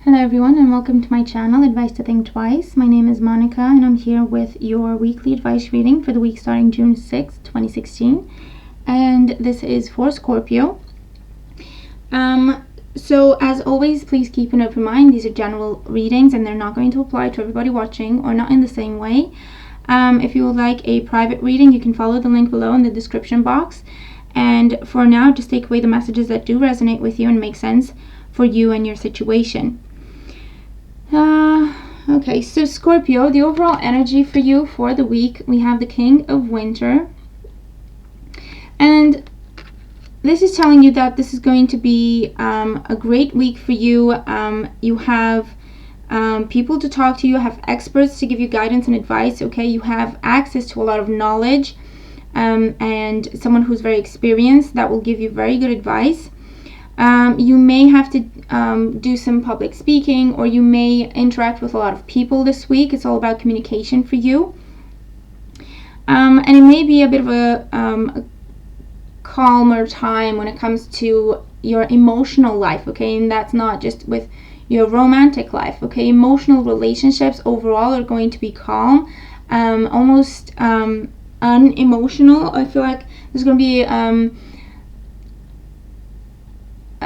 Hello everyone and welcome to my channel, Advice to Think Twice. My name is Monica and I'm here with your weekly advice reading for the week starting June 6, 2016. And this is for Scorpio. So as always, please keep an open mind. These are general readings and they're not going to apply to everybody watching, or not in the same way. If you would like a private reading, you can follow the link below in the description box. And for now, just take away the messages that do resonate with you and make sense for you and your situation. Okay, so Scorpio, the overall energy for you for the week, we have the King of Winter. And this is telling you that this is going to be a great week for you. You have people to talk to, you have experts to give you guidance and advice, okay? You have access to a lot of knowledge and someone who's very experienced that will give you very good advice. You may have to do some public speaking, or you may interact with a lot of people this week. It's all about communication for you. And it may be a bit of a calmer time when it comes to your emotional life, okay? And that's not just with your romantic life, okay? Emotional relationships overall are going to be calm, almost unemotional. I feel like there's going to be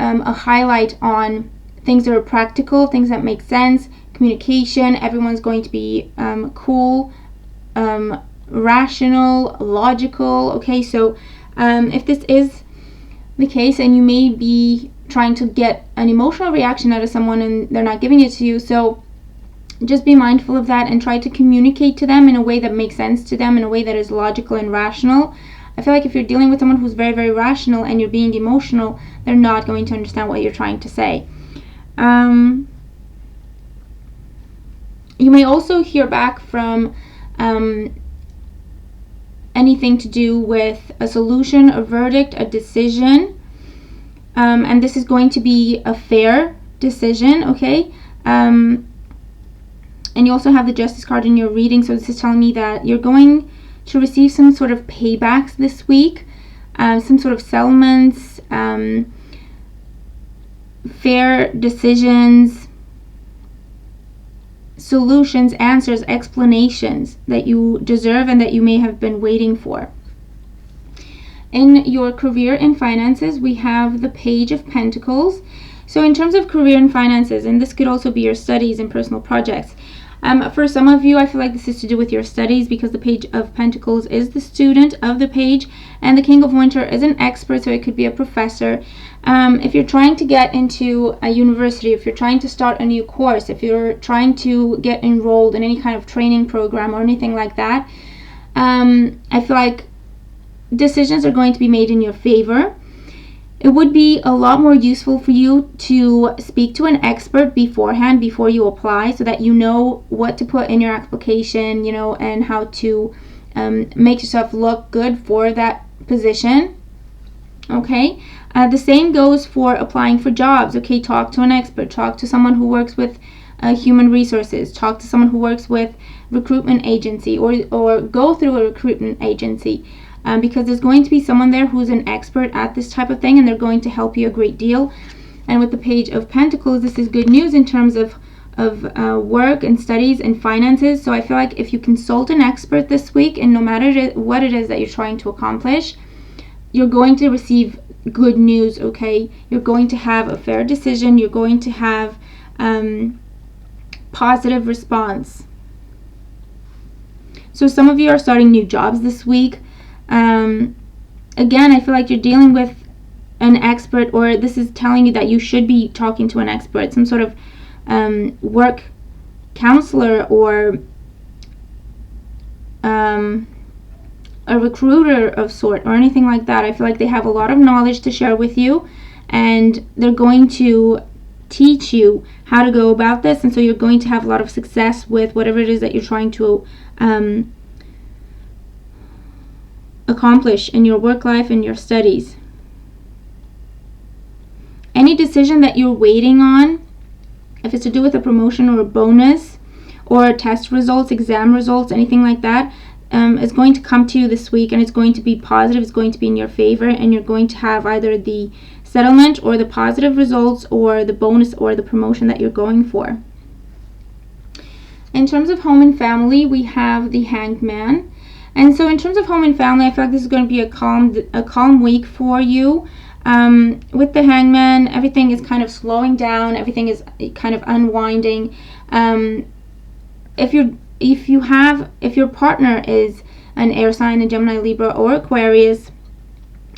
a highlight on things that are practical, things that make sense, communication. Everyone's going to be cool, rational, logical, okay? So if this is the case and you may be trying to get an emotional reaction out of someone and they're not giving it to you, so just be mindful of that and try to communicate to them in a way that makes sense to them, in a way that is logical and rational. I feel like if you're dealing with someone who's very, very rational and you're being emotional, they're not going to understand what you're trying to say. You may also hear back from anything to do with a solution, a verdict, a decision. And this is going to be a fair decision, okay? And you also have the Justice card in your reading, so this is telling me that you're going to receive some sort of paybacks this week, some sort of settlements, fair decisions, solutions, answers, explanations that you deserve and that you may have been waiting for. In your career and finances, we have the Page of Pentacles. So in terms of career and finances, and this could also be your studies and personal projects, for some of you, I feel like this is to do with your studies, because the Page of Pentacles is the student of the page, and the King of Winter is an expert, so it could be a professor. If you're trying to get into a university, if you're trying to start a new course, if you're trying to get enrolled in any kind of training program or anything like that, I feel like decisions are going to be made in your favor. It would be a lot more useful for you to speak to an expert beforehand, before you apply, so that you know what to put in your application, you know, and how to make yourself look good for that position, okay? The same goes for applying for jobs, okay? Talk to an expert, talk to someone who works with human resources, talk to someone who works with recruitment agency, or go through a recruitment agency. Because there's going to be someone there who's an expert at this type of thing, and they're going to help you a great deal. And with the Page of Pentacles, this is good news in terms of work and studies and finances. So I feel like if you consult an expert this week, and no matter what it is that you're trying to accomplish, you're going to receive good news, okay? You're going to have a fair decision. You're going to have positive response. So some of you are starting new jobs this week. Again, I feel like you're dealing with an expert, or this is telling you that you should be talking to an expert, some sort of work counselor, or a recruiter of sort, or anything like that. I feel like they have a lot of knowledge to share with you, and they're going to teach you how to go about this, and so you're going to have a lot of success with whatever it is that you're trying to accomplish in your work life and your studies. Any decision that you're waiting on, if it's to do with a promotion or a bonus or test results, exam results, anything like that, is going to come to you this week, and it's going to be positive, it's going to be in your favor, and you're going to have either the settlement or the positive results or the bonus or the promotion that you're going for. In terms of home and family, we have the Hanged Man. And so in terms of home and family, I feel like this is going to be a calm week for you. With the Hangman, everything is kind of slowing down. Everything is kind of unwinding. If your partner is an air sign, a Gemini, Libra, or Aquarius,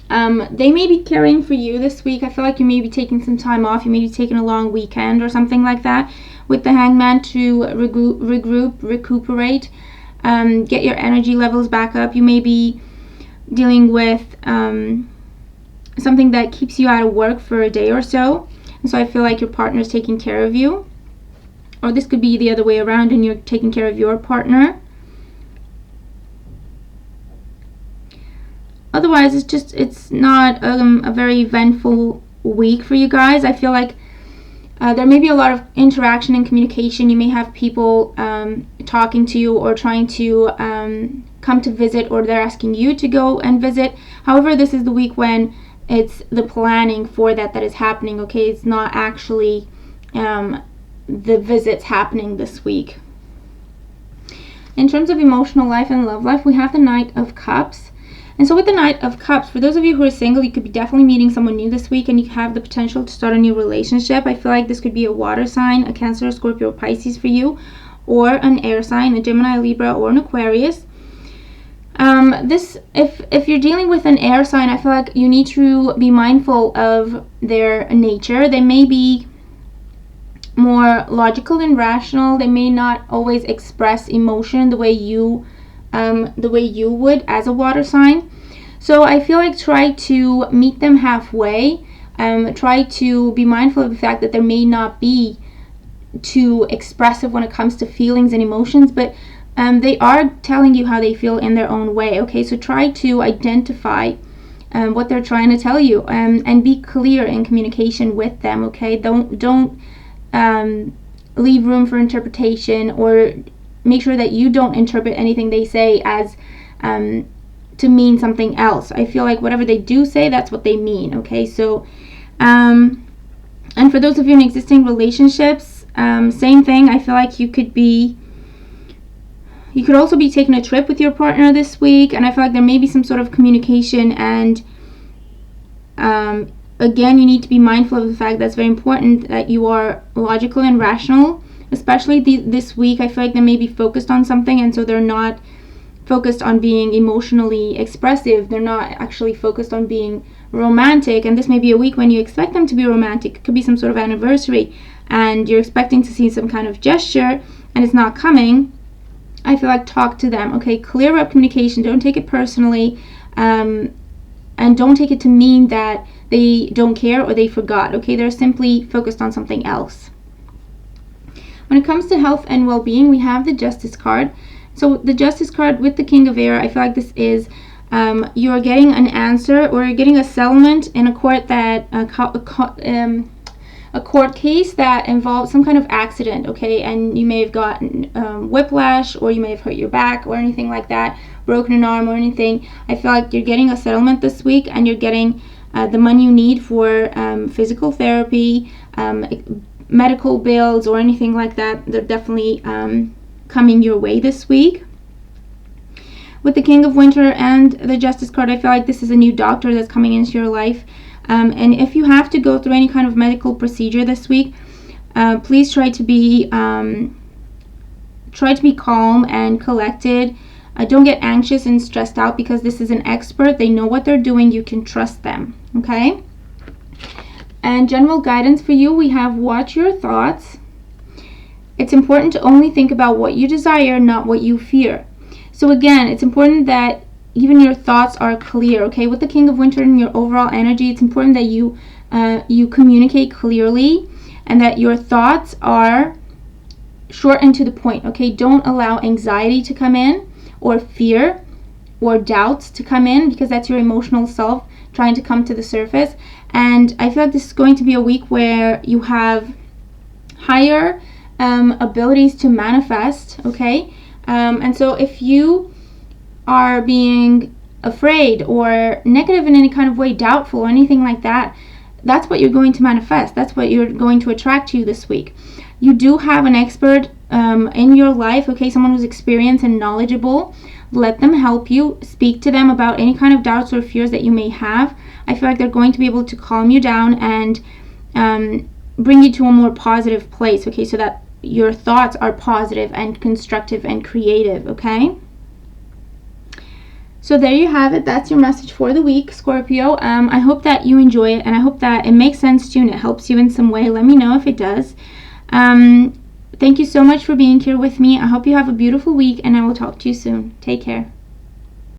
they may be caring for you this week. I feel like you may be taking some time off. You may be taking a long weekend or something like that with the Hangman to regroup, recuperate, get your energy levels back up. You may be dealing with something that keeps you out of work for a day or so. And so I feel like your partner is taking care of you. Or this could be the other way around and you're taking care of your partner. Otherwise, it's not a very eventful week for you guys. I feel like there may be a lot of interaction and communication. You may have people talking to you or trying to come to visit, or they're asking you to go and visit. However, this is the week when it's the planning for that is happening, okay? It's not actually the visits happening this week. In terms of emotional life and love life, we have the Knight of Cups. And so with the Knight of Cups, for those of you who are single, you could be definitely meeting someone new this week and you have the potential to start a new relationship. I feel like this could be a water sign, a Cancer, Scorpio, Pisces for you, or an air sign, a Gemini, Libra, or an Aquarius. If you're dealing with an air sign, I feel like you need to be mindful of their nature. They may be more logical and rational. They may not always express emotion the way you would as a water sign. So I feel like try to meet them halfway. Try to be mindful of the fact that they may not be too expressive when it comes to feelings and emotions, but they are telling you how they feel in their own way. Okay, so try to identify what they're trying to tell you, and be clear in communication with them. Okay, don't leave room for interpretation, or make sure that you don't interpret anything they say as to mean something else. I feel like whatever they do say, that's what they mean. Okay, so and for those of you in existing relationships, same thing. I feel like you could also be taking a trip with your partner this week, and I feel like there may be some sort of communication, and again, you need to be mindful of the fact that it's very important that you are logical and rational, especially this week. I feel like they may be focused on something, and so they're not focused on being emotionally expressive. They're not actually focused on being romantic, and this may be a week when you expect them to be romantic. It could be some sort of anniversary, and you're expecting to see some kind of gesture, and it's not coming. I feel like talk to them, okay? Clear up communication. Don't take it personally, and don't take it to mean that they don't care or they forgot, okay? They're simply focused on something else. When it comes to health and well-being, we have the Justice card. So the Justice card with the King of Air, I feel like this is you're getting an answer, or you're getting a settlement in a court that a court case that involves some kind of accident, okay? And you may have gotten whiplash, or you may have hurt your back or anything like that, broken an arm or anything. I feel like you're getting a settlement this week, and you're getting the money you need for physical therapy, medical bills, or anything like that. They're definitely coming your way this week. With the King of Winter and the Justice card, I feel like this is a new doctor that's coming into your life. And if you have to go through any kind of medical procedure this week, please try to be calm and collected. Don't get anxious and stressed out, because this is an expert. They know what they're doing. You can trust them, okay? And general guidance for you, we have watch your thoughts. It's important to only think about what you desire, not what you fear. So again, it's important that even your thoughts are clear, okay? With the King of Winter and your overall energy, it's important that you communicate clearly, and that your thoughts are short and to the point, okay? Don't allow anxiety to come in, or fear, or doubts to come in, because that's your emotional self trying to come to the surface. And I feel like this is going to be a week where you have higher abilities to manifest, okay? And so if you are being afraid or negative in any kind of way, doubtful or anything like that, that's what you're going to manifest. That's what you're going to attract to you this week. You do have an expert in your life, okay, someone who's experienced and knowledgeable. Let them help you. Speak to them about any kind of doubts or fears that you may have. I feel like they're going to be able to calm you down and bring you to a more positive place, okay, so that your thoughts are positive and constructive and creative, okay? So there you have it. That's your message for the week, Scorpio. I hope that you enjoy it, and I hope that it makes sense to you and it helps you in some way. Let me know if it does. Thank you so much for being here with me. I hope you have a beautiful week, and I will talk to you soon. Take care.